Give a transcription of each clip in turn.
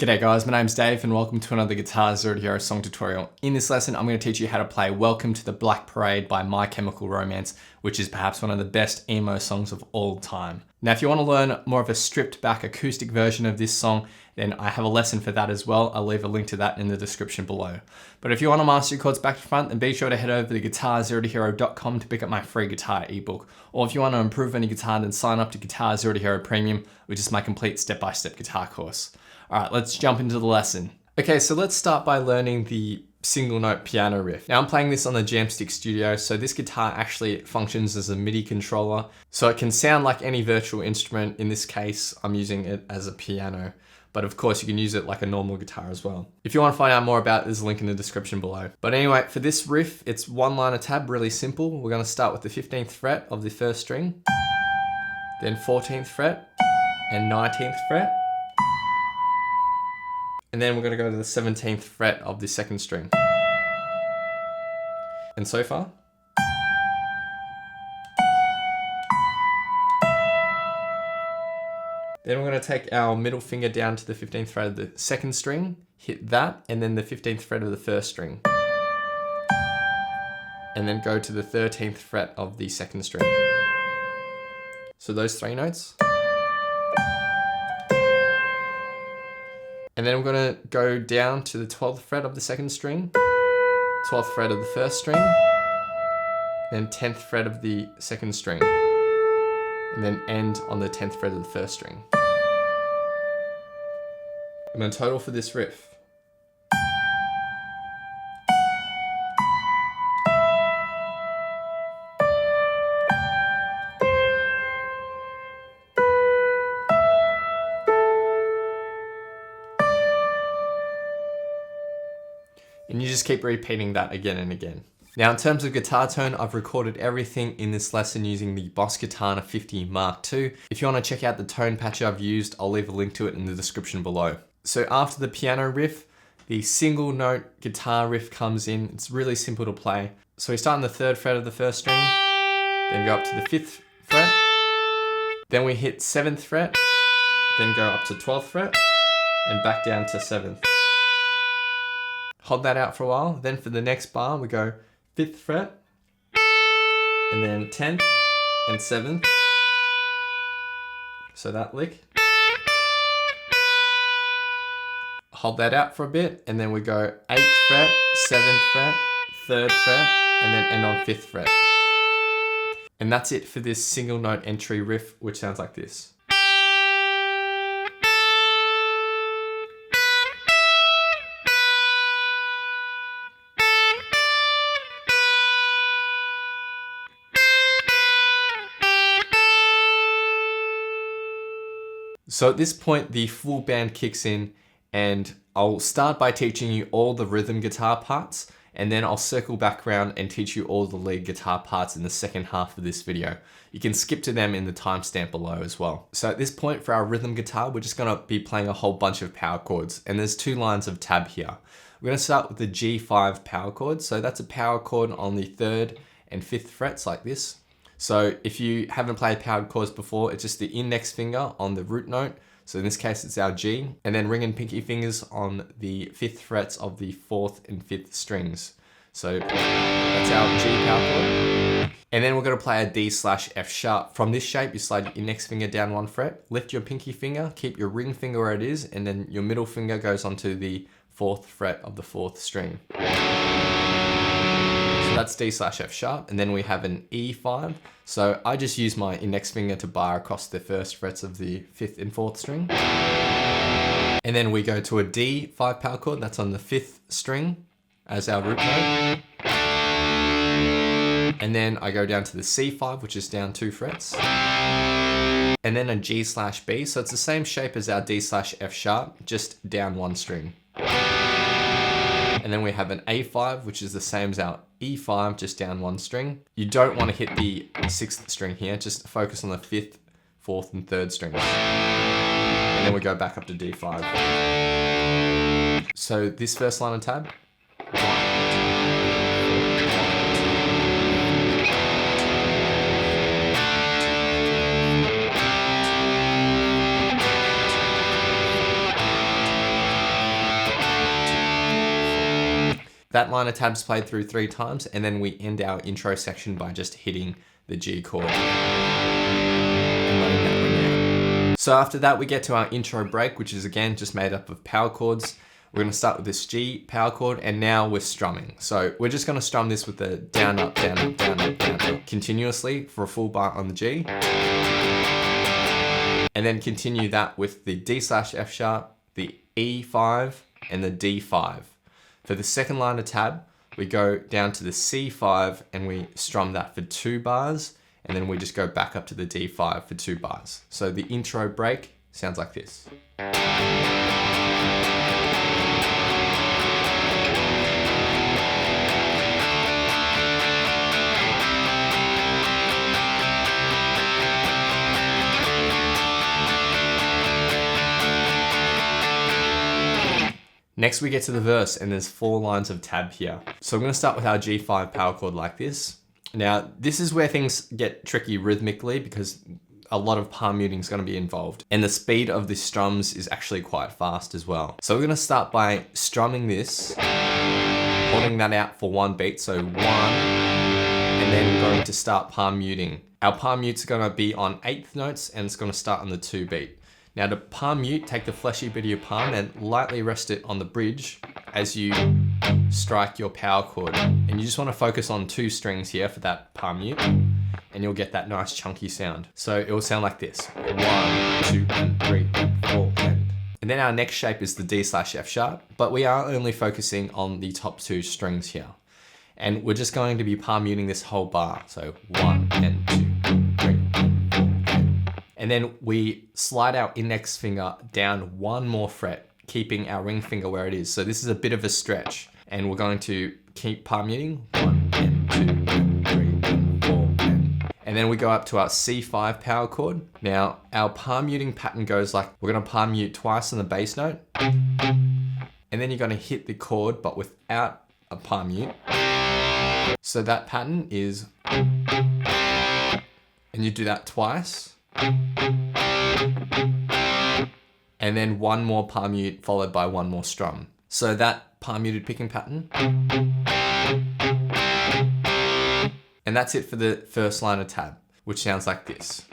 G'day guys, my name's Dave and welcome to another Guitar Zero to Hero song tutorial. In this lesson, I'm going to teach you how to play Welcome to the Black Parade by My Chemical Romance, which is perhaps one of the best emo songs of all time. Now, if you want to learn more of a stripped back acoustic version of this song, then I have a lesson for that as well. I'll leave a link to that in the description below. But if you want to master your chords back to front, then be sure to head over to guitarzerotohero.com to pick up my free guitar ebook. Or if you want to improve on your guitar, then sign up to Guitar Zero to Hero Premium, which is my complete step-by-step guitar course. All right, let's jump into the lesson. Okay, so let's start by learning the single note piano riff. Now I'm playing this on the Jamstik Studio, so this guitar actually functions as a MIDI controller. So it can sound like any virtual instrument. In this case, I'm using it as a piano, but of course you can use it like a normal guitar as well. If you want to find out more about it, there's a link in the description below. But anyway, for this riff, it's one line a tab, really simple. We're gonna start with the 15th fret of the first string, then 14th fret and 19th fret. And then we're going to go to the 17th fret of the second string. And so far. Then we're going to take our middle finger down to the 15th fret of the second string, hit that, and then the 15th fret of the first string. And then go to the 13th fret of the second string. So those three notes. And then we're going to go down to the 12th fret of the second string, 12th fret of the first string, then 10th fret of the second string, and then end on the 10th fret of the first string. And then total for this riff. And you just keep repeating that again and again. Now in terms of guitar tone, I've recorded everything in this lesson using the Boss KATANA 50 Mark II. If you want to check out the tone patch I've used, I'll leave a link to it in the description below. So after the piano riff, the single note guitar riff comes in. It's really simple to play. So we start on the 3rd fret of the first string, then go up to the 5th fret, then we hit 7th fret, then go up to 12th fret, and back down to 7th. Hold that out for a while. Then for the next bar, we go 5th fret, and then 10th and 7th. So that lick. Hold that out for a bit, and then we go 8th fret, 7th fret, 3rd fret, and then end on 5th fret. And that's it for this single note entry riff, which sounds like this. So at this point, the full band kicks in, and I'll start by teaching you all the rhythm guitar parts, and then I'll circle back around and teach you all the lead guitar parts in the second half of this video. You can skip to them in the timestamp below as well. So at this point for our rhythm guitar, we're just gonna be playing a whole bunch of power chords, and there's 2 lines of tab here. We're gonna start with the G5 power chord. So that's a power chord on the 3rd and 5th frets like this. So if you haven't played powered chords before, it's just the index finger on the root note. So in this case, it's our G, and then ring and pinky fingers on the 5th frets of the 4th and 5th strings. So that's our G power chord. And then we're gonna play a D/F sharp. From this shape, you slide your index finger down 1 fret, lift your pinky finger, keep your ring finger where it is, and then your middle finger goes onto the 4th fret of the 4th string. So that's D/F sharp, and then we have an E5. So I just use my index finger to bar across the 1st frets of the 5th and 4th string. And then we go to a D5 power chord, that's on the 5th string as our root note. And then I go down to the C5, which is down 2 frets. And then a G/B, so it's the same shape as our D/F sharp, just down 1 string. And then we have an A5, which is the same as our E5, just down 1 string. You don't want to hit the 6th string here, just focus on the 5th, 4th, and 3rd strings. And then we go back up to D5. So this first line of tab. 1, 2, 3, 4. that line of tabs played through 3 times, and then we end our intro section by just hitting the G chord and letting that ring out. So after that, we get to our intro break, which is again just made up of power chords. We're gonna start with this G power chord, and now we're strumming. So we're just gonna strum this with the down, up, down, up, down, up, down, up, continuously for a full bar on the G. And then continue that with the D/F sharp, the E5, and the D5. For the second line of tab, we go down to the C5 and we strum that for 2 bars, and then we just go back up to the D5 for 2 bars. So the intro break sounds like this. Next we get to the verse, and there's 4 lines of tab here. So I'm gonna start with our G5 power chord like this. Now, this is where things get tricky rhythmically because a lot of palm muting is gonna be involved. And the speed of the strums is actually quite fast as well. So we're gonna start by strumming this, holding that out for 1 beat, so 1, and then going to start palm muting. Our palm mutes are gonna be on 8th notes, and it's gonna start on the 2 beat. Now to palm mute, take the fleshy bit of your palm and lightly rest it on the bridge as you strike your power chord. And you just want to focus on 2 strings here for that palm mute, and you'll get that nice chunky sound. So it will sound like this: 1, 2, and 3, and 4, and then our next shape is the D/F sharp, but we are only focusing on the top 2 strings here. And we're just going to be palm muting this whole bar. So 1 and 2, 3, and 4, and then we slide our index finger down 1 more fret, keeping our ring finger where it is. So this is a bit of a stretch, and we're going to keep palm muting 1 and 2 and 3 and 4 and then we go up to our C5 power chord. Now our palm muting pattern goes like, we're gonna palm mute twice on the bass note, and then you're gonna hit the chord but without a palm mute. So that pattern is, and you do that twice, and then 1 more palm mute followed by 1 more strum. So that palm muted picking pattern. And that's it for the first line of tab, which sounds like this.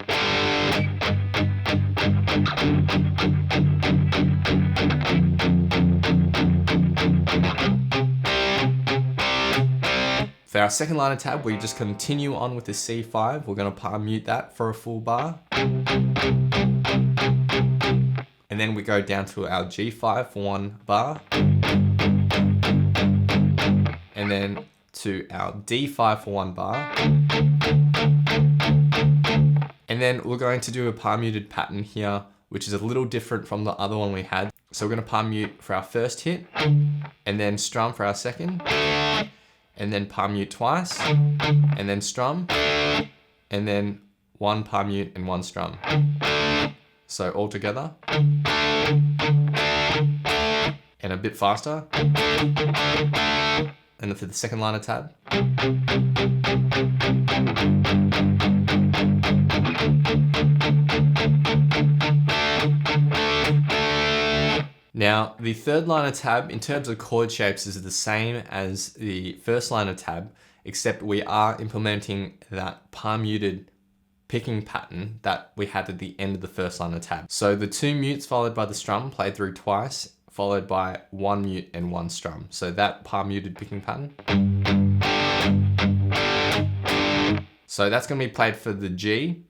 For our second line of tab, we just continue on with the C5. We're gonna palm mute that for a full bar. And then we go down to our G5 for 1 bar. And then to our D5 for 1 bar. And then we're going to do a palm muted pattern here, which is a little different from the other one we had. So we're gonna palm mute for our first hit, and then strum for our second, and then palm mute twice, and then strum, and then 1 palm mute and 1 strum. So all together, and a bit faster. And for the second line of tab. Now, the third line of tab, in terms of chord shapes, is the same as the first line of tab, except we are implementing that palm muted picking pattern that we had at the end of the first line of tab. So the 2 mutes followed by the strum played through twice, followed by 1 mute and 1 strum. So that palm muted picking pattern. So that's gonna be played for the G,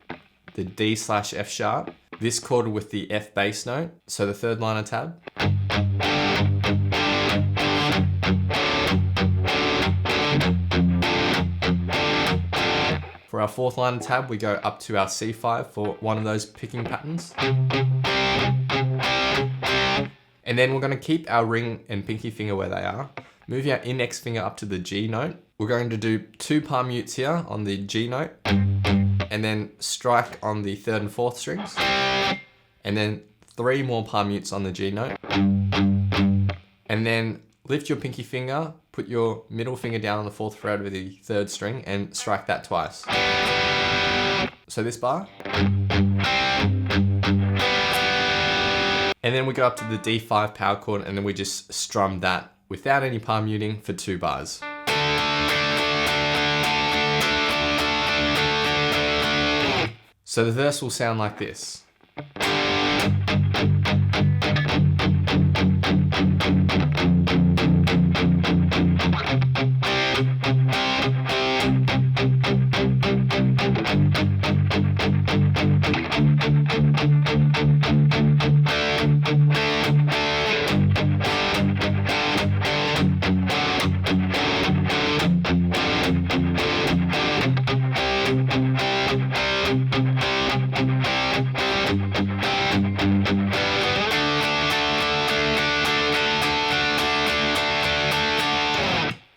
the D/F sharp, this chord with the F bass note, so the third line of tab. For our fourth line of tab, we go up to our C5 for one of those picking patterns. And then we're going to keep our ring and pinky finger where they are. Move our index finger up to the G note. We're going to do 2 palm mutes here on the G note, and then strike on the 3rd and 4th strings, and then 3 more palm mutes on the G note, and then lift your pinky finger, put your middle finger down on the 4th fret of the 3rd string, and strike that twice. So this bar. And then we go up to the D5 power chord, and then we just strum that without any palm muting for 2 bars. So the verse will sound like this.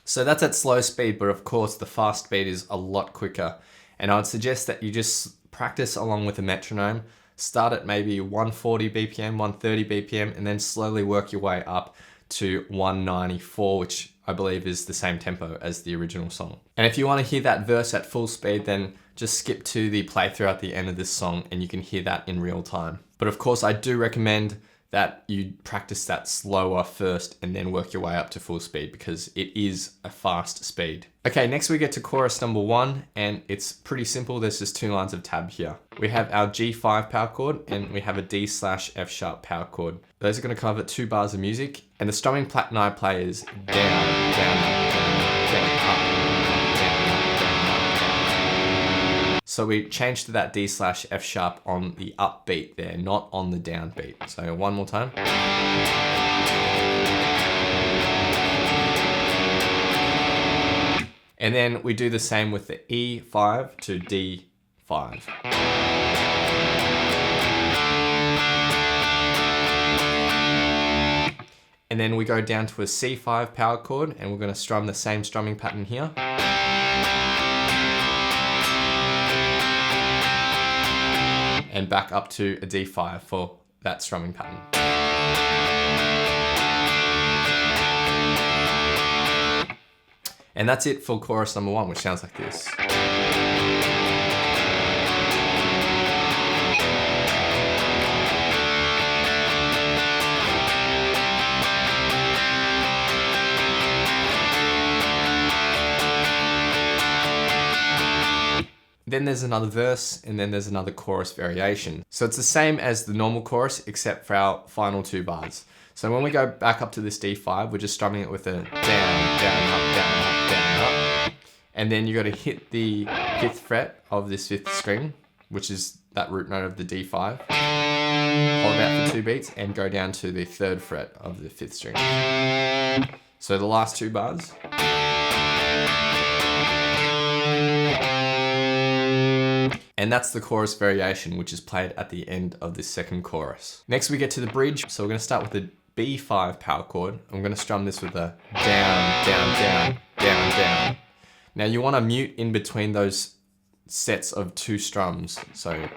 So that's at slow speed, but of course the fast speed is a lot quicker. And I would suggest that you just practice along with a metronome. Start at maybe 140 BPM, 130 BPM, and then slowly work your way up to 194, which I believe is the same tempo as the original song. And if you want to hear that verse at full speed, then just skip to the playthrough at the end of this song and you can hear that in real time. But of course, I do recommend that you practice that slower first and then work your way up to full speed because it is a fast speed. Okay, next we get to chorus number 1, and it's pretty simple. There's just 2 lines of tab here. We have our G5 power chord and we have a D/F sharp power chord. Those are going to cover 2 bars of music, and the strumming pattern I play is down, down, down, down, up. So we change to that D/F sharp on the up beat there, not on the down beat. So one more time. And then we do the same with the E5 to D5. And then we go down to a C5 power chord and we're going to strum the same strumming pattern here. And back up to a D5 for that strumming pattern. And that's it for chorus number 1, which sounds like this. Then there's another verse, and then there's another chorus variation. So it's the same as the normal chorus, except for our final 2 bars. So when we go back up to this D5, we're just strumming it with a down, down, up, down, up, down, up. And then you got to hit the 5th fret of this 5th string, which is that root note of the D5. Hold that for 2 beats and go down to the 3rd fret of the 5th string. So the last 2 bars. And that's the chorus variation, which is played at the end of this second chorus. Next we get to the bridge. So we're going to start with the B5 power chord. I'm going to strum this with a down, down, down, down, down. Now you want to mute in between those sets of 2 strums. So down,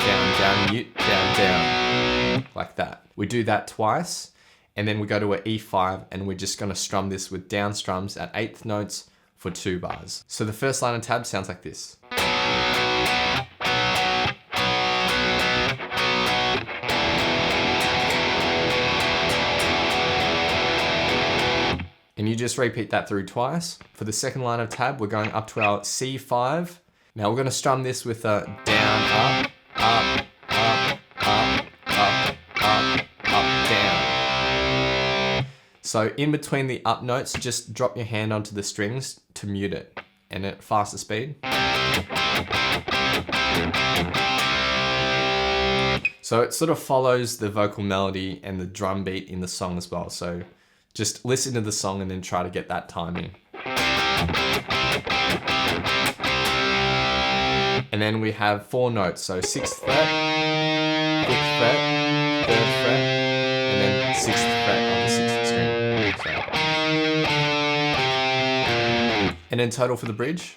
down, down, mute, down, down, like that. We do that twice, and then we go to an E5, and we're just going to strum this with down strums at 8th notes for 2 bars. So the first line of tab sounds like this. And you just repeat that through twice. For the second line of tab, we're going up to our C5. Now we're going to strum this with a down, up, up, up, up, up, up, up, down. So in between the up notes, just drop your hand onto the strings to mute it. And at faster speed. So it sort of follows the vocal melody and the drum beat in the song as well. So just listen to the song and then try to get that timing. And then we have 4 notes. So 6th fret, 5th fret, 3rd fret, and then 6th fret on the 6th string. So. And in total for the bridge.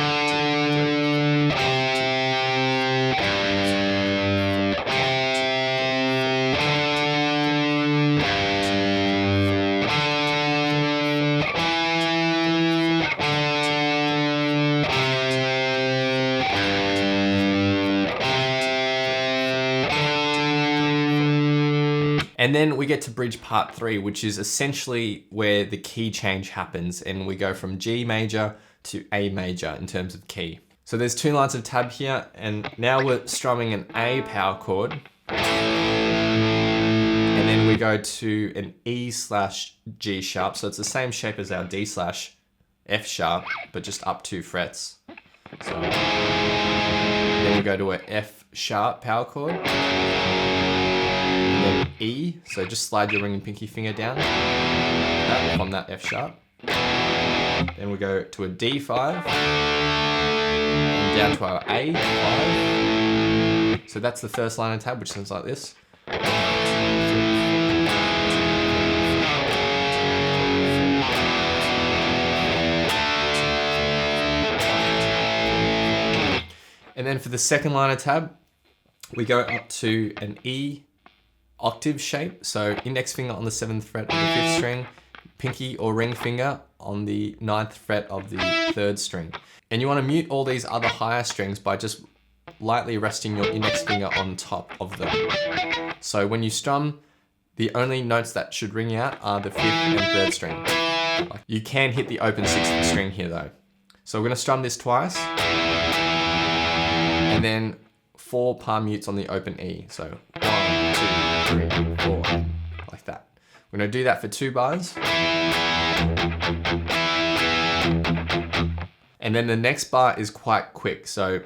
And then we get to bridge part 3, which is essentially where the key change happens, and we go from G major to A major in terms of key. So there's 2 lines of tab here, and now we're strumming an A power chord. And then we go to an E/G sharp, so it's the same shape as our D/F sharp, but just up 2 frets. So then we go to a F sharp power chord. And then E, so just slide your ring and pinky finger down from that F sharp. Then we go to a D5, and down to our A5. So that's the first line of tab, which sounds like this. And then for the second line of tab, we go up to an E octave shape. So index finger on the 7th fret of the 5th string, pinky or ring finger on the 9th fret of the 3rd string. And you want to mute all these other higher strings by just lightly resting your index finger on top of them. So when you strum, the only notes that should ring out are the 5th and 3rd string. You can hit the open 6th string here though. So we're going to strum this twice, and then 4 palm mutes on the open E. So 1, 2, 3, 4, like that. We're going to do that for 2 bars. And then the next bar is quite quick. So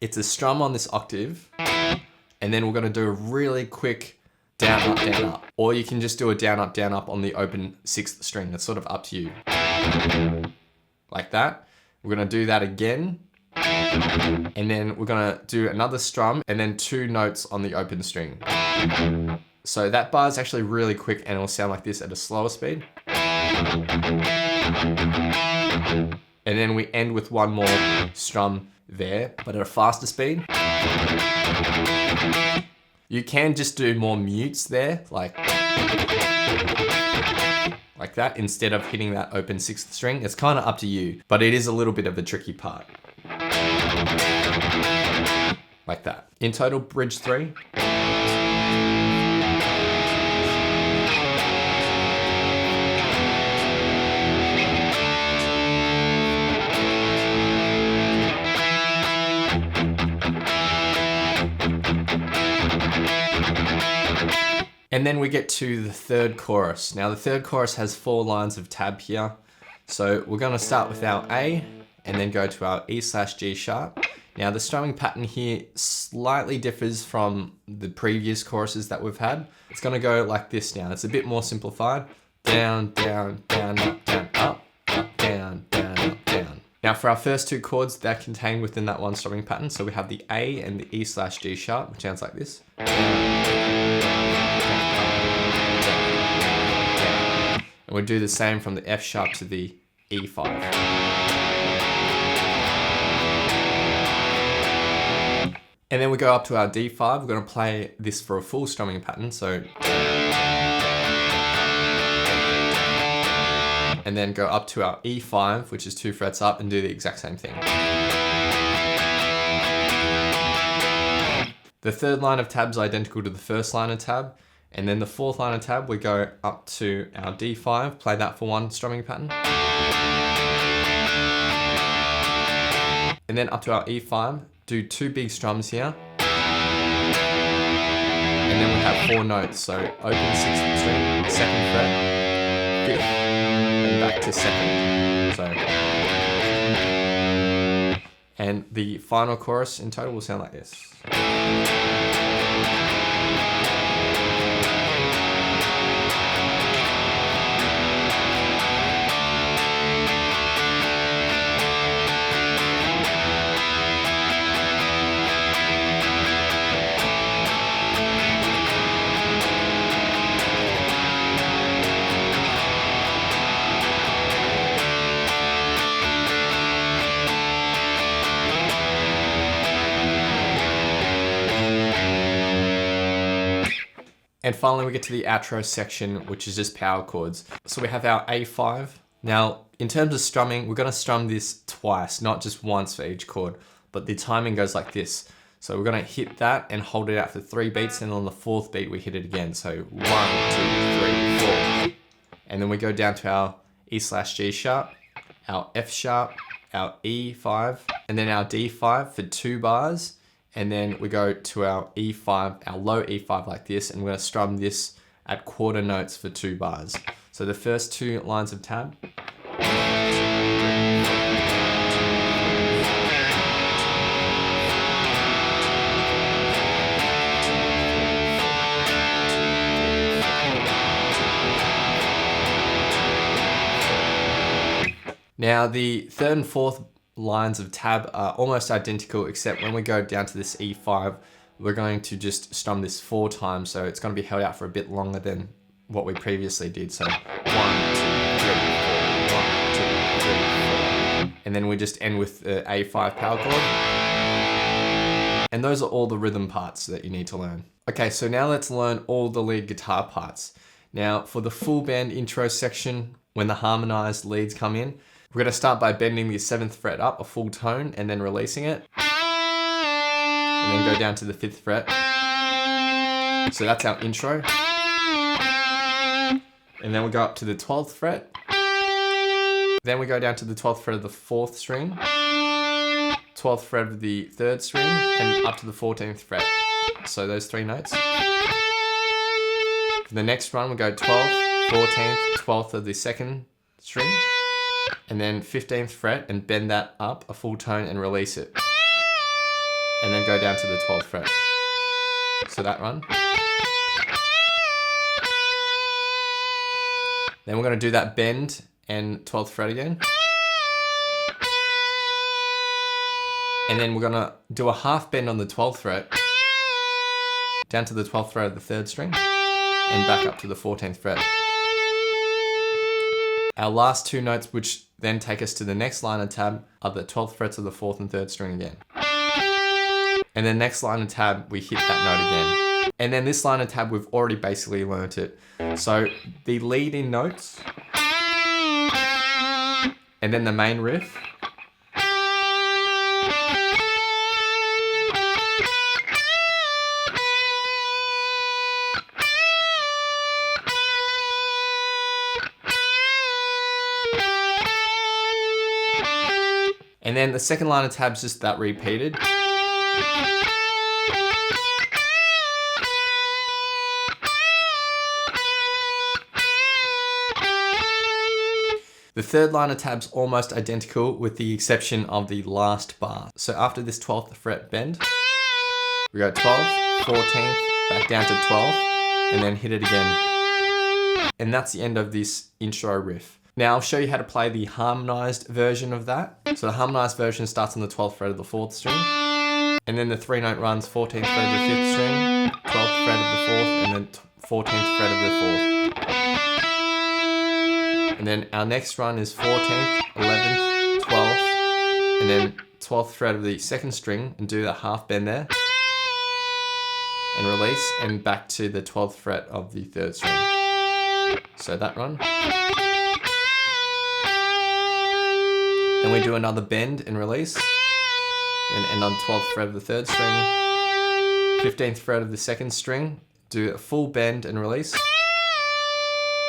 it's a strum on this octave, and then we're going to do a really quick down, up, down, up. Or you can just do a down, up on the open 6th string. That's sort of up to you. Like that. We're going to do that again. And then we're going to do another strum and then 2 notes on the open string. So that bar is actually really quick, and it will sound like this at a slower speed. And then we end with 1 more strum there, but at a faster speed. You can just do more mutes there, like that, instead of hitting that open 6th string. It's kind of up to you, but it is a little bit of a tricky part. Like that. In total, bridge 3. And then we get to the 3rd chorus. Now the 3rd chorus has 4 lines of tab here. So we're going to start with our A and then go to our E/G sharp. Now the strumming pattern here slightly differs from the previous choruses that we've had. It's going to go like this now. It's a bit more simplified. Down, down, down, up, down, up, up, down, down, up, down. Now for our first 2 chords, they're contained within that one strumming pattern. So we have the A and the E/G sharp, which sounds like this. And we'll do the same from the F sharp to the E5. And then we go up to our D5. We're going to play this for a full strumming pattern. So and then go up to our E5, which is 2 frets up, and do the exact same thing. The third line of tab is identical to the first line of tab, and then the fourth line of tab, we go up to our D5, play that for one strumming pattern. And then up to our E5, do 2 big strums here. And then we have 4 notes, so open 6th string, 2nd fret, 5th, and back to 2nd. So, and the final chorus in total will sound like this. And finally, we get to the outro section, which is just power chords. So we have our A5. Now, in terms of strumming, we're gonna strum this twice, not just once for each chord, but the timing goes like this. So we're gonna hit that and hold it out for 3 beats, and on the 4th beat, we hit it again. So 1, 2, 3, 4. And then we go down to our E/G sharp, our F sharp, our E5, and then our D5 for 2 bars. And then we go to our E5, our low E5 like this, and we're gonna strum this at quarter notes for 2 bars. So the first 2 lines of tab. Now the third and fourth lines of tab are almost identical, except when we go down to this E5, we're going to just strum this 4 times, so it's going to be held out for a bit longer than what we previously did. So 1, 2, 3, 4, 1, 2, 3, 4. And then we just end with the A5 power chord. And those are all the rhythm parts that you need to learn. Okay, so now let's learn all the lead guitar parts. Now for the full band intro section, when the harmonized leads come in, we're going to start by bending the 7th fret up a full tone and then releasing it. And then go down to the 5th fret. So that's our intro. And then we go up to the 12th fret. Then we go down to the 12th fret of the 4th string, 12th fret of the 3rd string, and up to the 14th fret. So those 3 notes. For the next run, we go 12th, 14th, 12th of the 2nd string, and then 15th fret, and bend that up a full tone and release it. And then go down to the 12th fret. So that run. Then we're going to do that bend and 12th fret again. And then we're going to do a half bend on the 12th fret, down to the 12th fret of the 3rd string, and back up to the 14th fret. Our last 2 notes, which then take us to the next line of tab, are the 12th frets of the 4th and 3rd string again. And then next line of tab, we hit that note again. And then this line of tab, we've already basically learnt it. So the lead-in notes, and then the main riff, and then the second line of tabs just that repeated. The third line of tabs almost identical with the exception of the last bar. So after this 12th fret bend, we go 12th, 14th, back down to 12th, and then hit it again. And that's the end of this intro riff. Now I'll show you how to play the harmonized version of that. So the harmonized version starts on the 12th fret of the 4th string, and then the 3 note runs 14th fret of the 5th string, 12th fret of the 4th, and then 14th fret of the 4th. And then our next run is 14th, 11th, 12th, and then 12th fret of the 2nd string, and do the half bend there, and release, and back to the 12th fret of the 3rd string. So that run. Then we do another bend and release. Then end on 12th fret of the 3rd string, 15th fret of the 2nd string, do a full bend and release,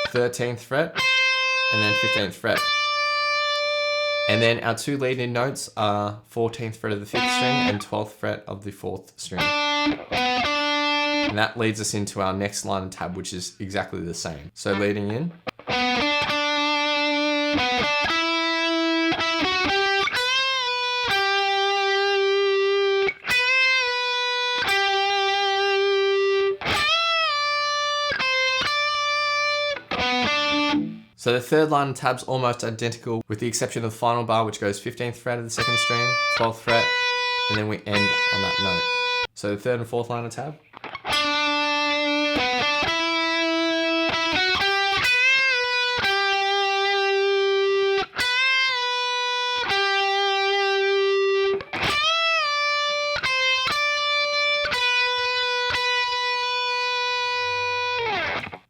13th fret, and then 15th fret. And then our 2 leading notes are 14th fret of the 5th string and 12th fret of the 4th string. And that leads us into our next line and tab, which is exactly the same. So leading in. So the 3rd line and tab's almost identical with the exception of the final bar, which goes 15th fret of the 2nd string, 12th fret, and then we end on that note. So the 3rd and 4th line and tab.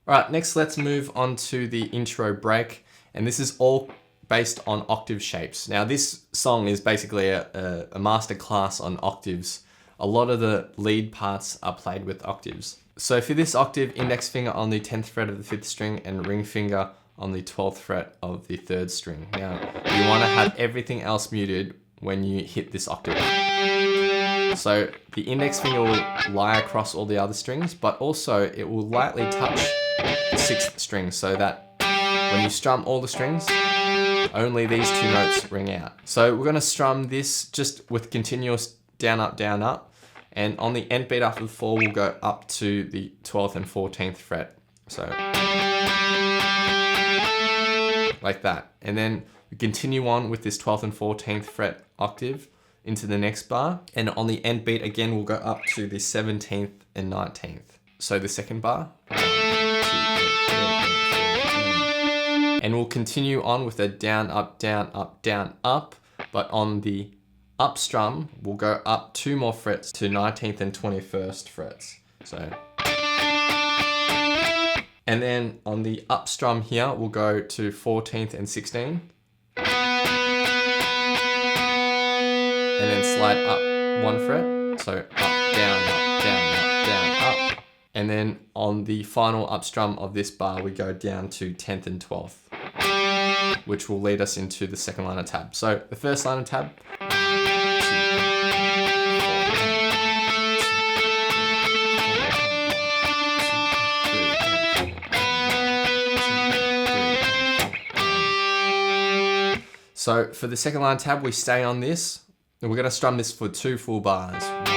Alright, next let's move on to the intro break, and this is all based on octave shapes. Now this song is basically a master class on octaves. A lot of the lead parts are played with octaves. So for this octave, index finger on the 10th fret of the 5th string and ring finger on the 12th fret of the 3rd string. Now you want to have everything else muted when you hit this octave. So the index finger will lie across all the other strings, but also it will lightly touch the 6th string so that when you strum all the strings, only these 2 notes ring out. So we're going to strum this just with continuous down, up, and on the end beat after the 4, we'll go up to the 12th and 14th fret. So like that. And then we continue on with this 12th and 14th fret octave into the next bar. And on the end beat again, we'll go up to the 17th and 19th. So the 2nd bar. And we'll continue on with a down, up, down, up. But on the up strum, we'll go up 2 more frets to 19th and 21st frets. So. And then on the up strum here, we'll go to 14th and 16th. And then slide up 1 fret. So up, down, up. And then on the final up strum of this bar, we go down to 10th and 12th, which will lead us into the 2nd line of tab. So the 1st line of tab. So for the 2nd line tab, we stay on this, and we're going to strum this for 2 full bars. 1, 2, 3,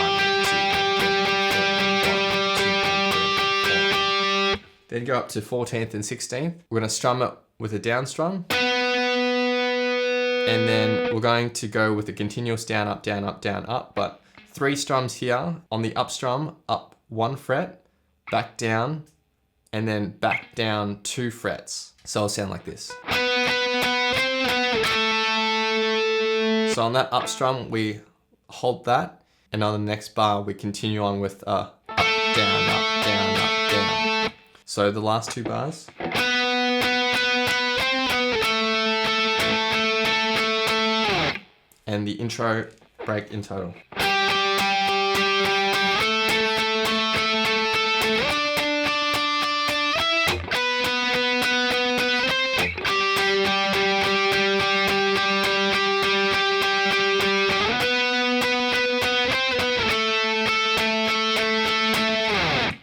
4. Then go up to 14th and 16th. We're going to strum it with a down strum. And then we're going to go with a continuous down, up, but 3 strums here. On the up strum, up 1 fret, back down, and then back down 2 frets. So it'll sound like this. So on that up strum, we hold that, and on the next bar, we continue on with up, down, up, down, up, down. So the last 2 bars. And the intro break in total.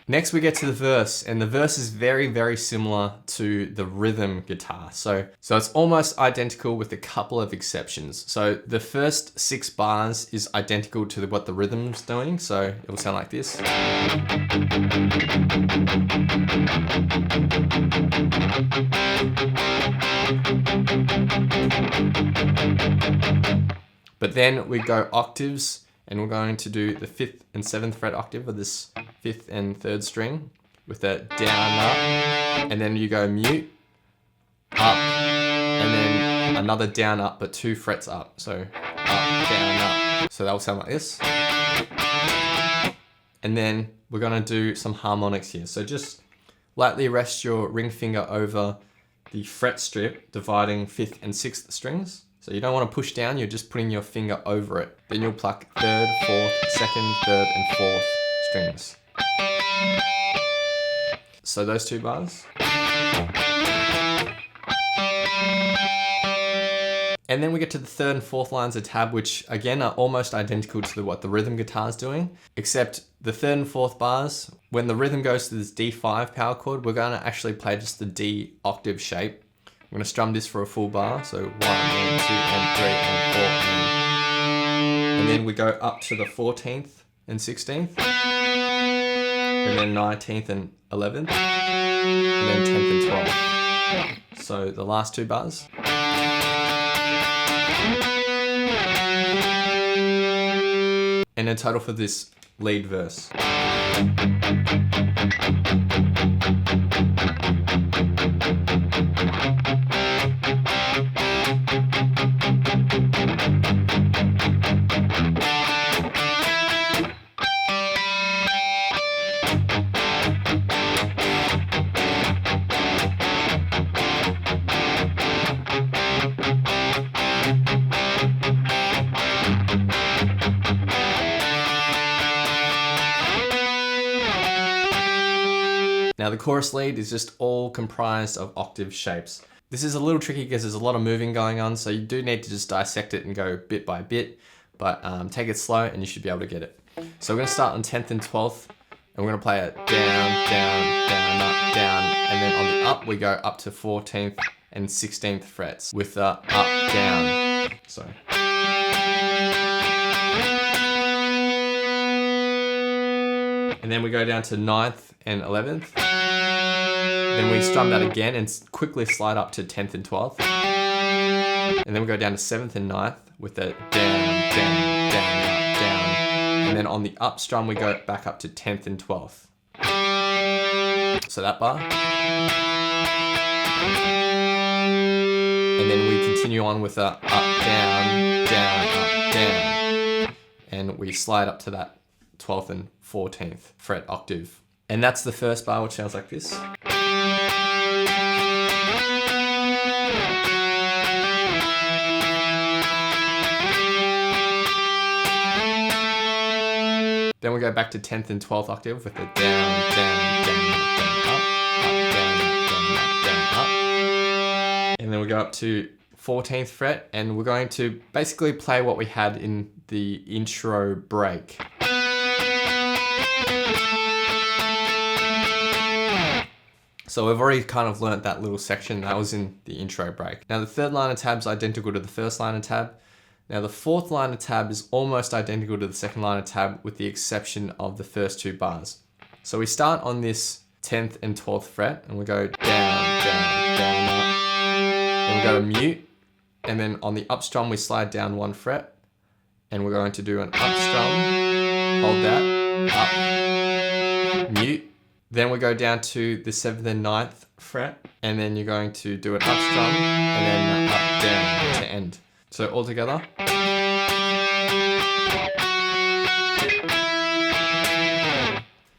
Next we get to the verse, and the verse is very, very similar to the rhythm guitar. So it's almost identical with a couple of exceptions. So the first 6 bars is identical to what the rhythm's doing. So it will sound like this. But then we go octaves, and we're going to do the 5th and 7th fret octave of this 5th and 3rd string with a down, up, and then you go mute, up, and then another down, up, but 2 frets up. So up, down, up. So that will sound like this. And then we're gonna do some harmonics here. So just lightly rest your ring finger over the fret strip dividing 5th and 6th strings. So you don't want to push down, you're just putting your finger over it. Then you'll pluck 3rd, 4th, 2nd, 3rd, and 4th strings. So those 2 bars. And then we get to the 3rd and 4th lines of tab, which again are almost identical to what the rhythm guitar is doing, except the 3rd and 4th bars, when the rhythm goes to this D5 power chord, we're going to actually play just the D octave shape. I'm going to strum this for a full bar, so 1 and 2 and 3 and 4 and then we go up to the 14th and 16th, and then 19th and 11th, and then 10th and 12th. So the last 2 bars. And a total for this lead verse. Now the chorus lead is just all comprised of octave shapes. This is a little tricky because there's a lot of moving going on, so you do need to just dissect it and go bit by bit, but take it slow and you should be able to get it. So we're going to start on 10th and 12th, and we're going to play it down, down, down, up, down, and then on the up we go up to 14th and 16th frets with the up, down. Sorry. And then we go down to 9th and 11th. Then we strum that again and quickly slide up to 10th and 12th. And then we go down to 7th and 9th with the down, down, down, up, down. And then on the up strum, we go back up to 10th and 12th. So that bar. And then we continue on with a up, down, down, up, down. And we slide up to that 12th and 14th fret octave. And that's the first bar, which sounds like this. Then we go back to 10th and 12th octave with the down, down, down, down, up, down, down, down, up. And then we go up to 14th fret, and we're going to basically play what we had in the intro break. So we've already kind of learnt that little section that was in the intro break. Now the 3rd line of tab is identical to the 1st line of tab. Now the 4th line of tab is almost identical to the 2nd line of tab with the exception of the first 2 bars. So we start on this 10th and 12th fret and we go down, down, down, up. Then we go to mute, and then on the up strum we slide down 1 fret, and we're going to do an up strum, hold that, up, mute. Then we go down to the 7th and 9th fret, and then you're going to do an up strum, and then up, down to end. So all together.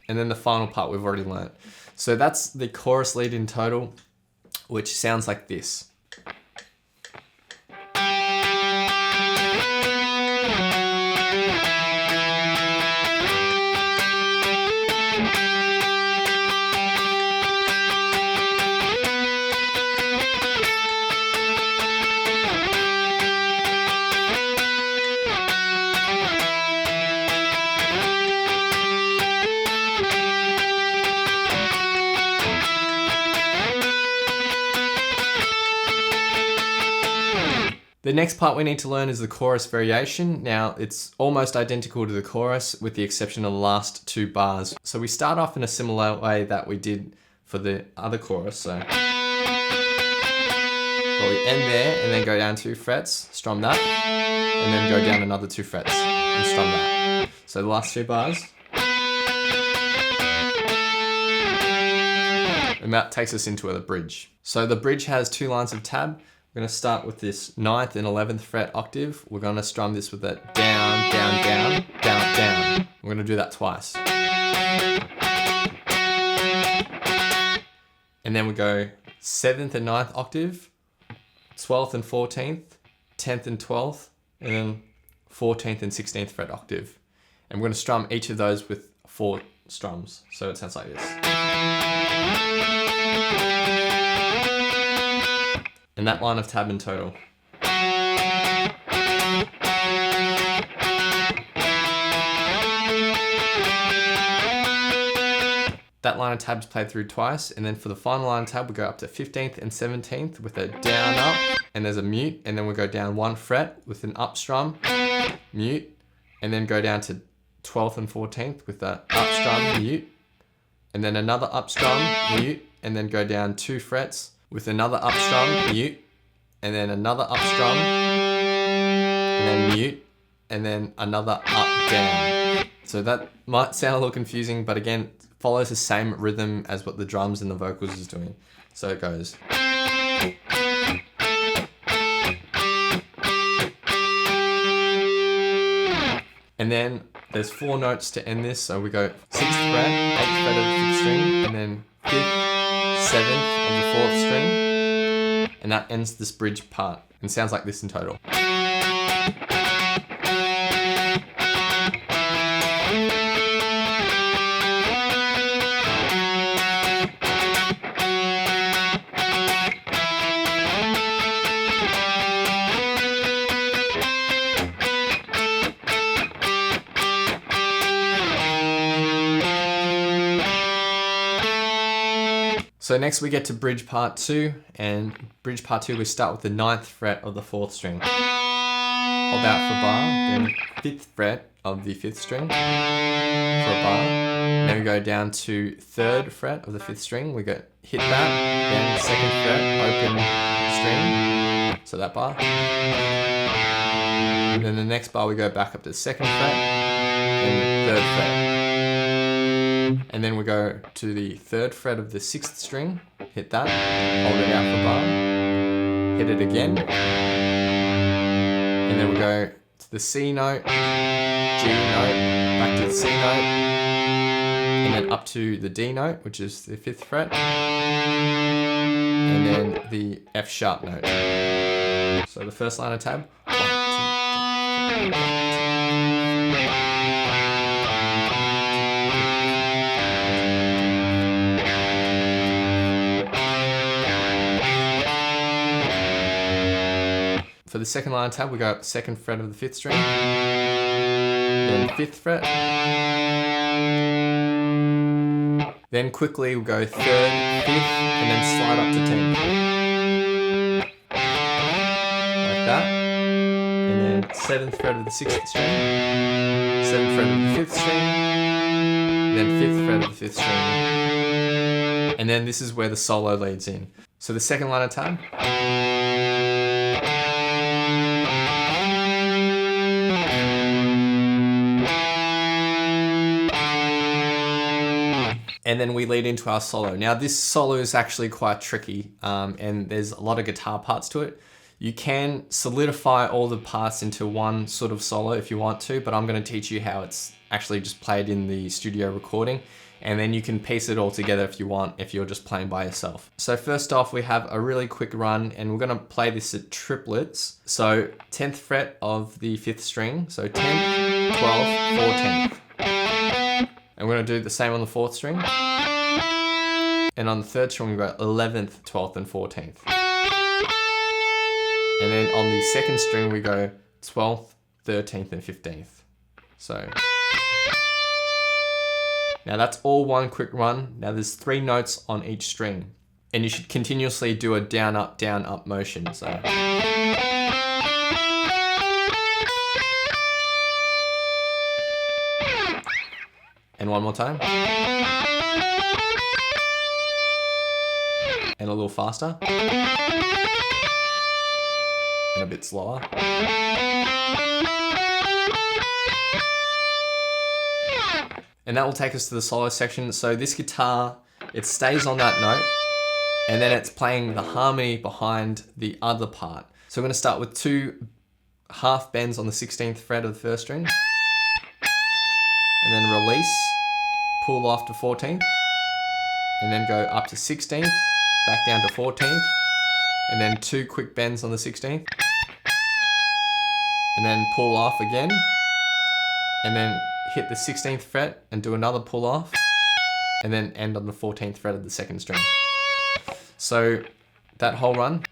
And then the final part we've already learnt. So that's the chorus lead in total, which sounds like this. The next part we need to learn is the chorus variation. Now it's almost identical to the chorus with the exception of the last 2 bars. So we start off in a similar way that we did for the other chorus. So but we end there and then go down 2 frets, strum that, and then go down another 2 frets and strum that. So the last 2 bars. And that takes us into the bridge. So the bridge has 2 lines of tab. We're going to start with this 9th and 11th fret octave. We're going to strum this with a down, down, down, down, down. We're going to do that twice. And then we go 7th and 9th octave, 12th and 14th, 10th and 12th, and then 14th and 16th fret octave. And we're going to strum each of those with 4 strums. So it sounds like this. And that line of tab in total. That line of tab's played through twice, and then for the final line of tab, we go up to 15th and 17th with a down up, and there's a mute, and then we go down 1 fret with an up strum, mute, and then go down to 12th and 14th with a up strum, mute, and then another up strum, mute, and then go down 2 frets with another up strum, mute, and then another up strum, and then mute, and then another up down. So that might sound a little confusing, but again, follows the same rhythm as what the drums and the vocals is doing. So it goes. And then there's 4 notes to end this. So we go 6th fret, 8th fret of the 5th string, and then 5th, 7th of the 4th string. And that ends this bridge part. And sounds like this in total. So next we get to bridge part 2, and bridge part 2 we start with the 9th fret of the 4th string. Hold out for a bar, then 5th fret of the 5th string for a bar. Then we go down to 3rd fret of the 5th string, we go hit that, then 2nd fret, open string, so that bar. And then the next bar we go back up to 2nd fret, then 3rd fret. And then we go to the 3rd fret of the 6th string, hit that, hold it out for a bar, hit it again, and then we go to the C note, G note, back to the C note, and then up to the D note, which is the 5th fret, and then the F sharp note. So the first line of tab, 1, 2, 3, 4. For the second line of tab, we go up 2nd fret of the 5th string, then 5th fret, then quickly we'll go 3rd, 5th, and then slide up to 10th. Like that. And then 7th fret of the 6th string, 7th fret of the 5th string, then 5th fret of the 5th string. And then this is where the solo leads in. So the second line of tab. And then we lead into our solo. Now this solo is actually quite tricky, and there's a lot of guitar parts to it. You can solidify all the parts into one sort of solo if you want to, but I'm going to teach you how it's actually just played in the studio recording, and then you can piece it all together if you want, if you're just playing by yourself. So first off, we have a really quick run, and we're going to play this at triplets. So 10th fret of the 5th string, so 10th, 12th, 14th. And we're going to do the same on the 4th string. And on the 3rd string, we've got 11th, 12th, and 14th. And then on the 2nd string, we go 12th, 13th, and 15th. So now that's all one quick run. Now there's 3 notes on each string. And you should continuously do a down, up motion. So. And one more time. And a little faster. And a bit slower. And that will take us to the solo section. So this guitar, it stays on that note, and then it's playing the harmony behind the other part. So we're going to start with 2 half bends on the 16th fret of the 1st string. And then release, pull off to 14th, and then go up to 16th, back down to 14th, and then 2 quick bends on the 16th, and then pull off again, and then hit the 16th fret and do another pull off, and then end on the 14th fret of the second string. So that whole run.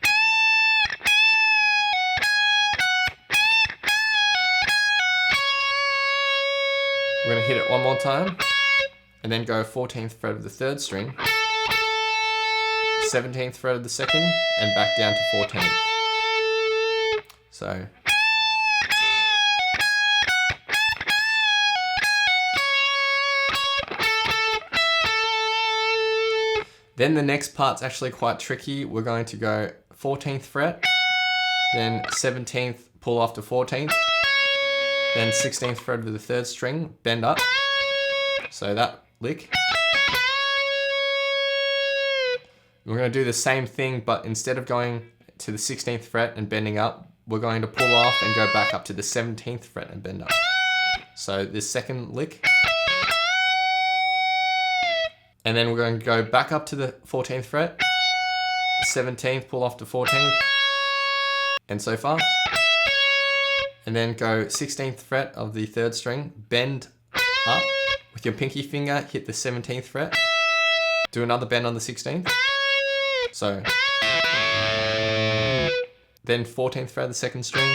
We're going to hit it one more time, and then go 14th fret of the third string, 17th fret of the second, and back down to 14th. So. Then the next part's actually quite tricky. We're going to go 14th fret, then 17th, pull off to 14th, then 16th fret of the third string, bend up. So that lick. We're going to do the same thing, but instead of going to the 16th fret and bending up, we're going to pull off and go back up to the 17th fret and bend up. So this second lick. And then we're going to go back up to the 14th fret, 17th, pull off to 14th, and so far. And then go 16th fret of the third string, bend up with your pinky finger, hit the 17th fret, do another bend on the 16th. So, then 14th fret of the second string,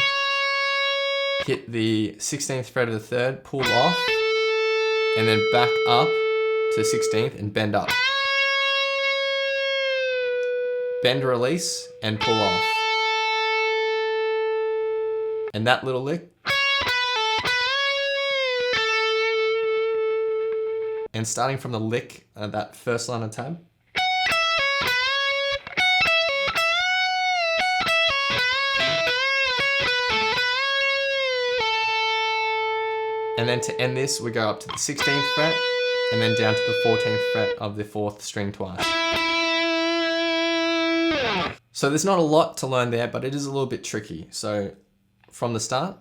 hit the 16th fret of the third, pull off, and then back up to 16th and bend up. Bend, release, and pull off. And that little lick. And starting from the lick, that first line of tab. And then to end this, we go up to the 16th fret, and then down to the 14th fret of the fourth string twice. So there's not a lot to learn there, but it is a little bit tricky. So from the start.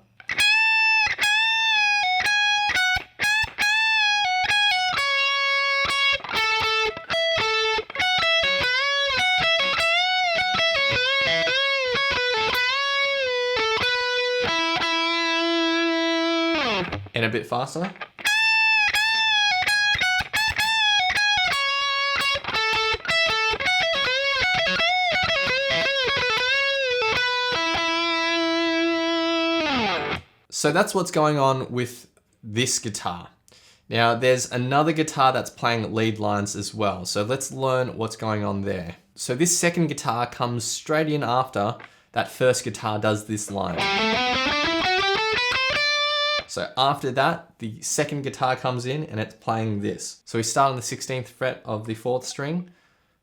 And a bit faster. So that's what's going on with this guitar. Now there's another guitar that's playing lead lines as well. So let's learn what's going on there. So this second guitar comes straight in after that first guitar does this line. So after that, the second guitar comes in and it's playing this. So we start on the 16th fret of the fourth string.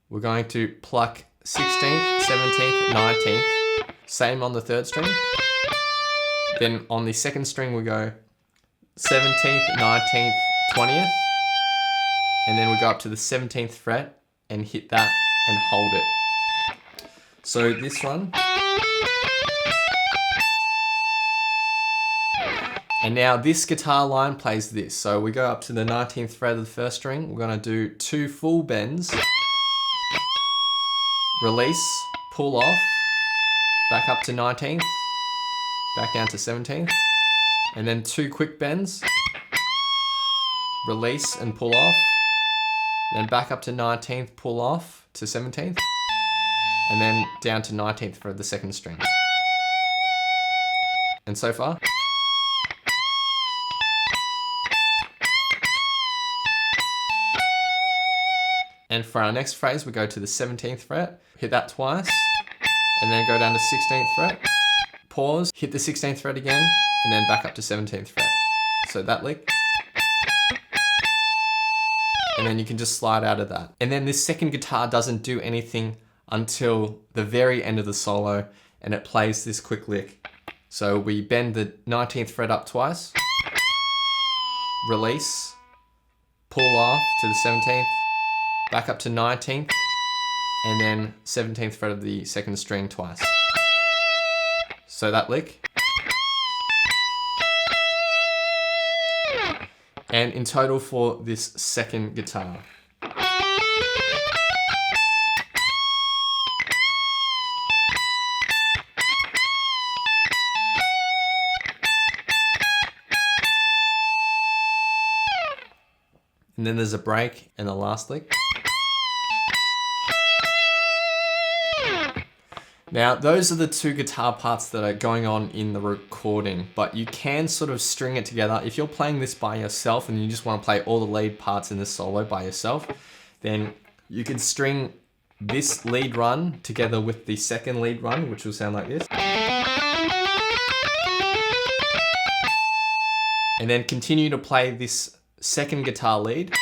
We're going to pluck 16th, 17th, 19th. Same on the third string. Then on the second string, we go 17th, 19th, 20th. And then we go up to the 17th fret and hit that and hold it. So this one. And now this guitar line plays this. So we go up to the 19th fret of the first string. We're going to do 2 full bends. Release, pull off, back up to 19th. Back down to 17th, and then 2 quick bends, release and pull off, then back up to 19th, pull off to 17th, and then down to 19th for the second string. And so far. And for our next phrase, we go to the 17th fret, hit that twice, and then go down to 16th fret. Pause, hit the 16th fret again, and then back up to 17th fret. So that lick. And then you can just slide out of that. And then this second guitar doesn't do anything until the very end of the solo, and it plays this quick lick. So we bend the 19th fret up twice, release, pull off to the 17th, back up to 19th, and then 17th fret of the second string twice. So that lick. And in total for this second guitar. and then there's a break and the last lick. Now, those are the two guitar parts that are going on in the recording, but you can sort of string it together. If you're playing this by yourself and you just want to play all the lead parts in the solo by yourself, then you can string this lead run together with the second lead run, which will sound like this. And then continue to play this second guitar lead.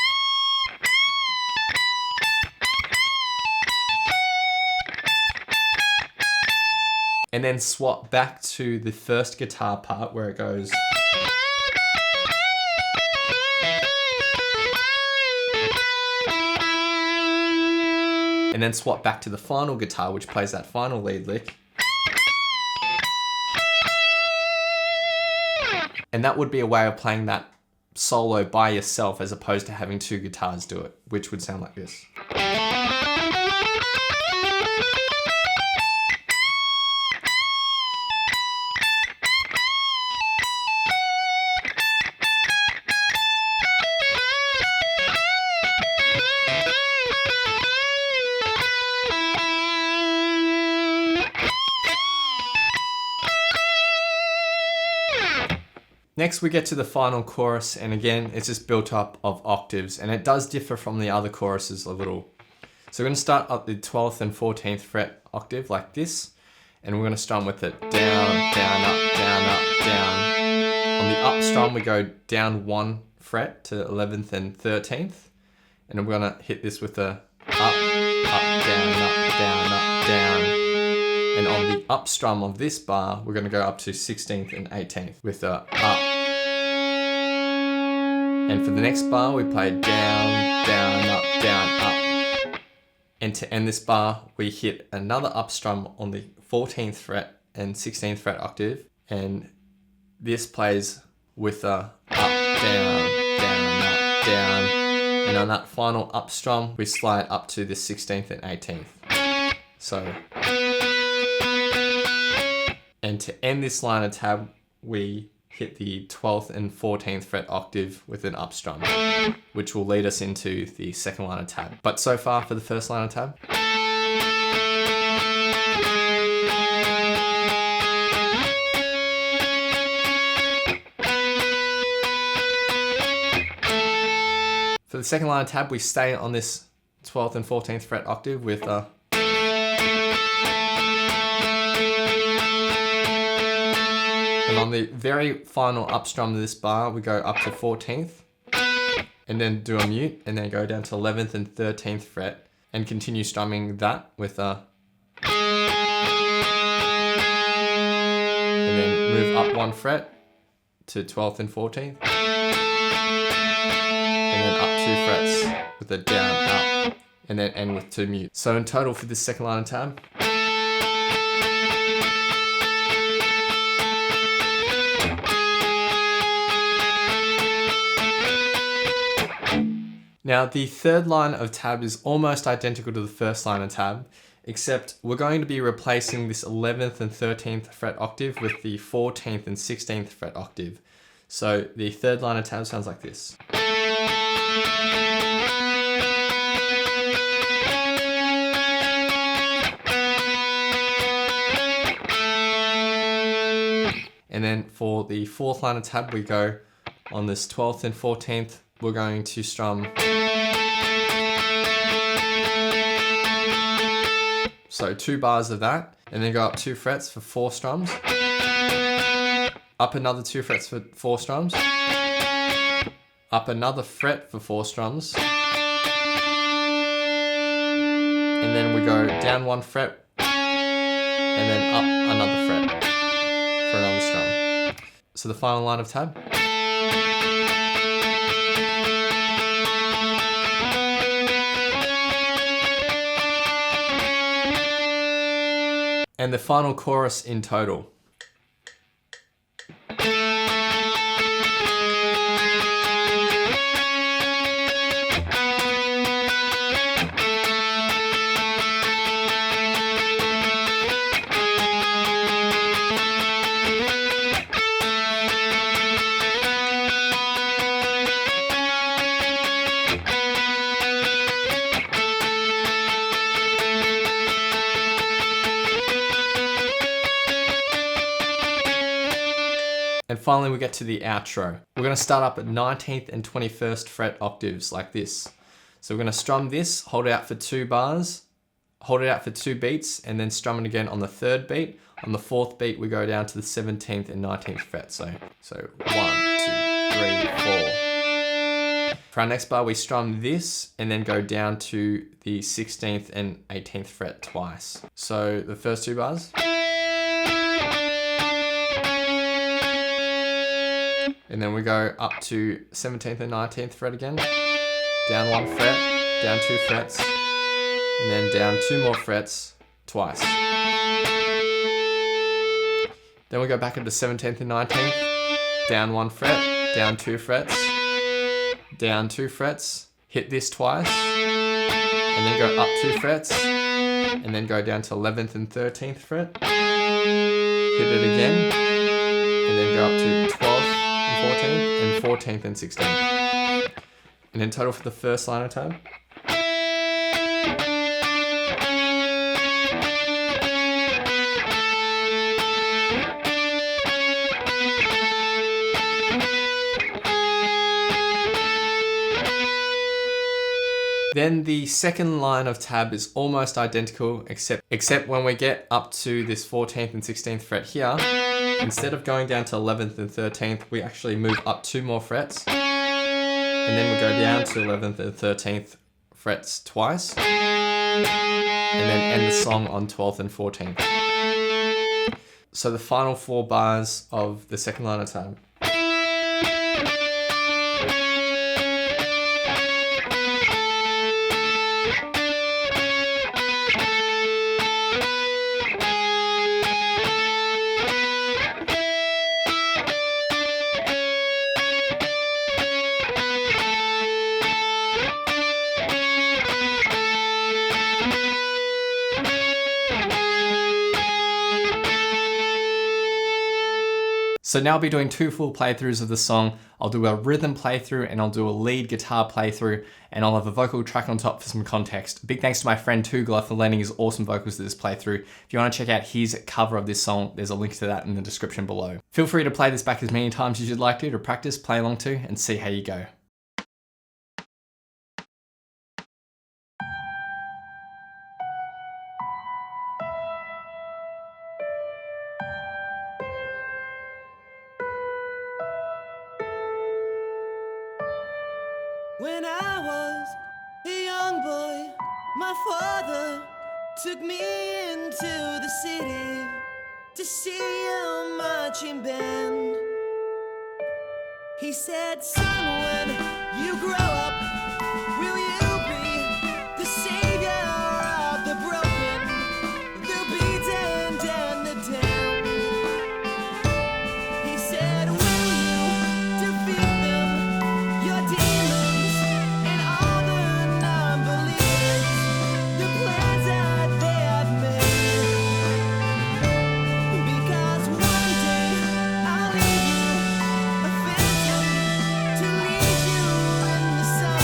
And then swap back to the first guitar part where it goes. And then swap back to the final guitar, which plays that final lead lick. And that would be a way of playing that solo by yourself as opposed to having two guitars do it, which would sound like this. Next we get to the final chorus, and again it's just built up of octaves, and it does differ from the other choruses a little. So we're going to start at the 12th and 14th fret octave like this, and we're going to strum with it down, down, up, down, up, down. On the up strum we go down 1 fret to 11th and 13th, and we're going to hit this with a up, up, down, up, down, up, down. And on the up strum of this bar, we're going to go up to 16th and 18th with a up. And for the next bar, we play down, down, up, down, up. And to end this bar, we hit another up strum on the 14th fret and 16th fret octave. And this plays with a up, down, down, up, down. And on that final up strum, we slide up to the 16th and 18th. So. And to end this line of tab, we hit the 12th and 14th fret octave with an up strum, which will lead us into the second line of tab. But so far for the first line of tab. For the second line of tab, we stay on this 12th and 14th fret octave with a. And on the very final up strum of this bar, we go up to 14th and then do a mute and then go down to 11th and 13th fret and continue strumming that with a. And then move up 1 fret to 12th and 14th. And then up 2 frets with a down, up, and then end with 2 mutes. So in total for this second line of tab. Now the third line of tab is almost identical to the first line of tab, except we're going to be replacing this 11th and 13th fret octave with the 14th and 16th fret octave. So the third line of tab sounds like this. And then for the fourth line of tab, we go on this 12th and 14th, we're going to strum. So 2 bars of that, and then go up 2 frets for 4 strums. Up another 2 frets for 4 strums. Up another fret for 4 strums. And then we go down 1 fret, and then up another fret for another strum. So the final line of tab. And the final chorus in total. finally we get to the outro. We're gonna start up at 19th and 21st fret octaves like this. So we're gonna strum this, hold it out for 2 bars, hold it out for 2 beats, and then strum it again on the 3rd beat. On the 4th beat, we go down to the 17th and 19th fret. So 1, 2, 3, 4. For our next bar, we strum this and then go down to the 16th and 18th fret twice. So the first 2 bars. And then we go up to 17th and 19th fret again. Down 1 fret, down 2 frets, and then down 2 more frets twice. Then we go back up to 17th and 19th, down 1 fret, down 2 frets, down 2 frets, hit this twice, and then go up 2 frets, and then go down to 11th and 13th fret, hit it again, and then go up to 12th and 14th, and 14th and 16th. And in total for the first line of tab. Then the second line of tab is almost identical, except when we get up to this 14th and 16th fret here, instead of going down to 11th and 13th, we actually move up 2 more frets, and then we go down to 11th and 13th frets twice, and then end the song on 12th and 14th. So the final 4 bars of the second line of tab. So now I'll be doing 2 full playthroughs of the song. I'll do a rhythm playthrough and I'll do a lead guitar playthrough, and I'll have a vocal track on top for some context. Big thanks to my friend Tugler for lending his awesome vocals to this playthrough. If you want to check out his cover of this song, there's a link to that in the description below. Feel free to play this back as many times as you'd like to practice, play along to, and see how you go. When I was a young boy, my father took me into the city to see a marching band. He said, son, when you grow up, will you be the savior of the broken, the beaten and the damned? He said, will you defeat them, your demons, and all the non-believers, the plans that they have made? Because one day I'll leave you a phantom to lead you in the sun.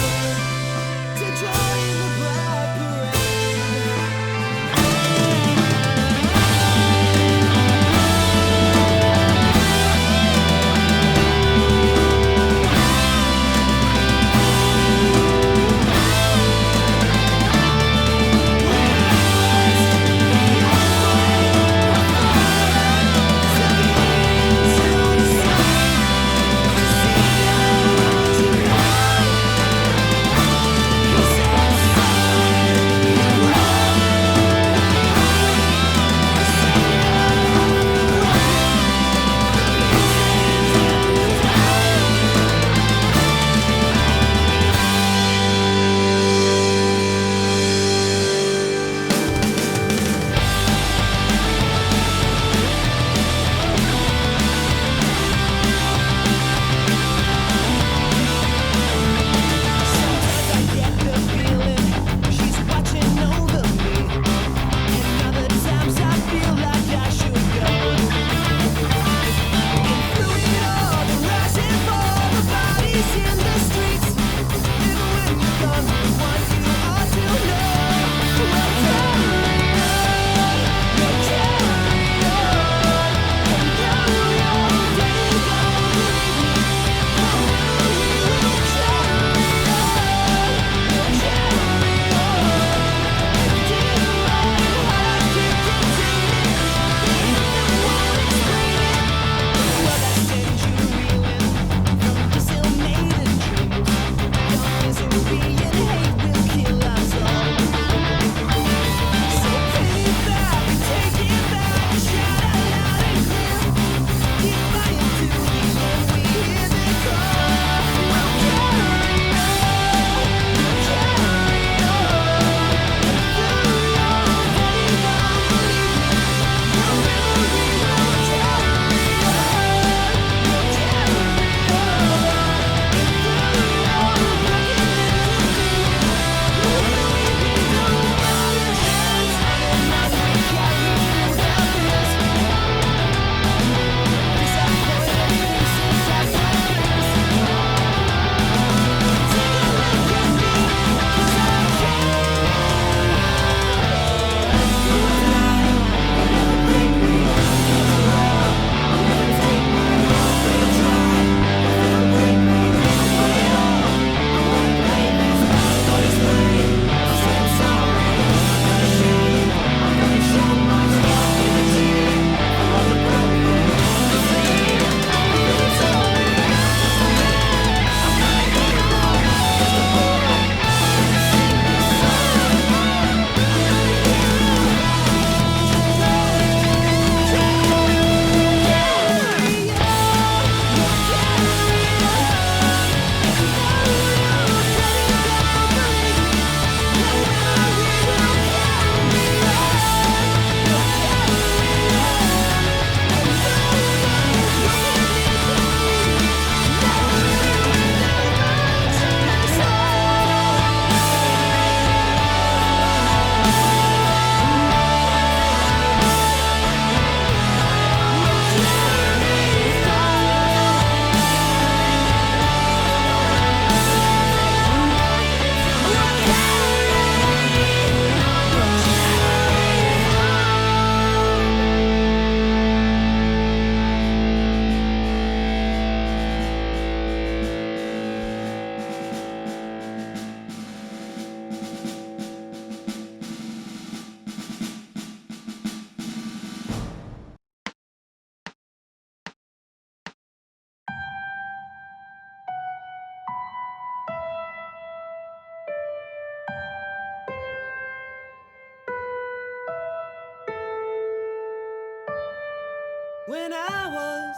When I was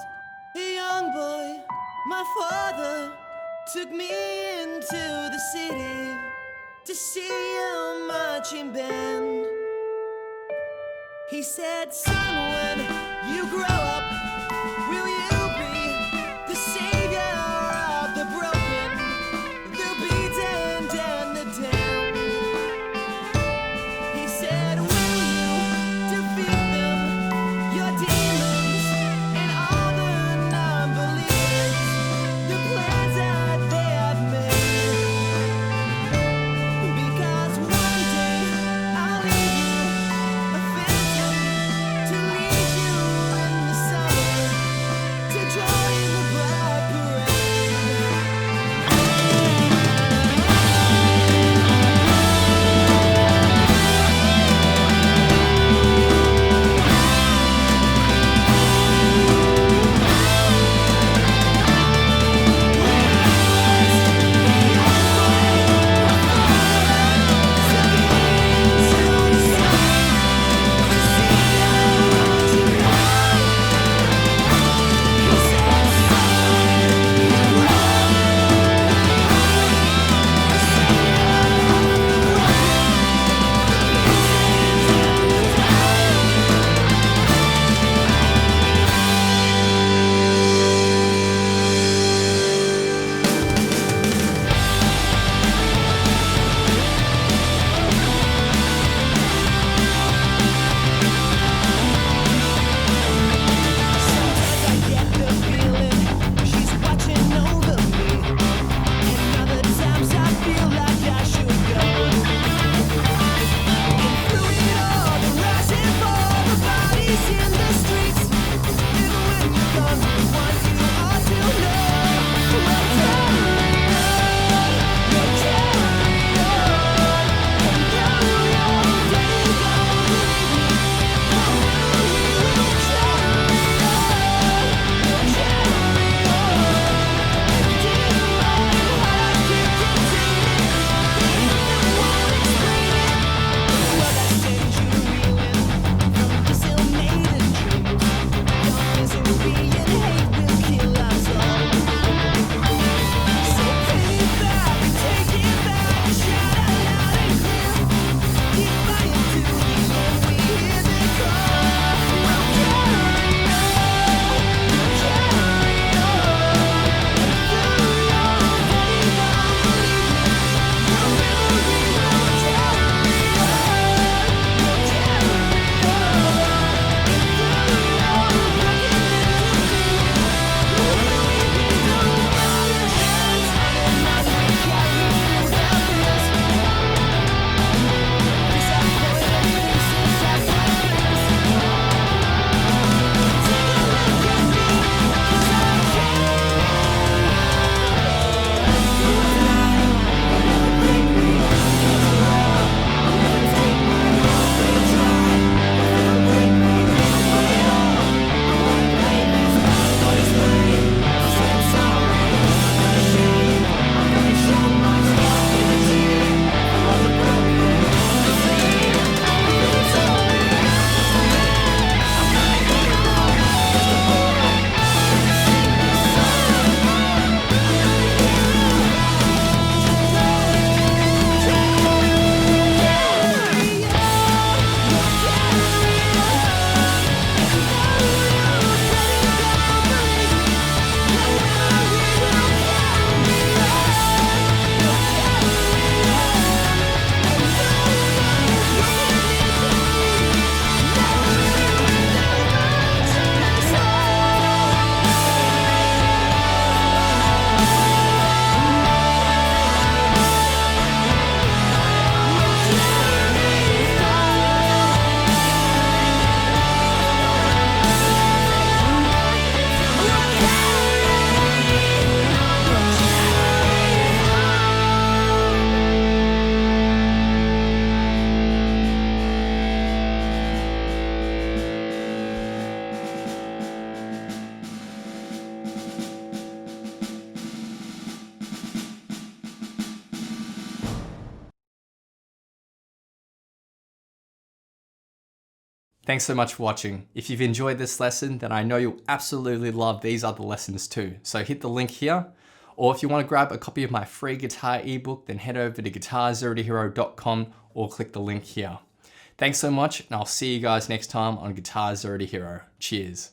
a young boy, my father took me into the city to see a marching band. He said, son, when you grow up, will you be the savior of the broken, the beaten and the damned? He said, will you defeat them, your demons and all the non-believers, the plans that they have made? Because one day I'll leave you a phantom to lead you in the sun. Thanks so much for watching. If you've enjoyed this lesson, then I know you'll absolutely love these other lessons too. So hit the link here. Or if you want to grab a copy of my free guitar ebook, then head over to guitarzerotohero.com or click the link here. Thanks so much, and I'll see you guys next time on Guitar Zero to Hero. Cheers.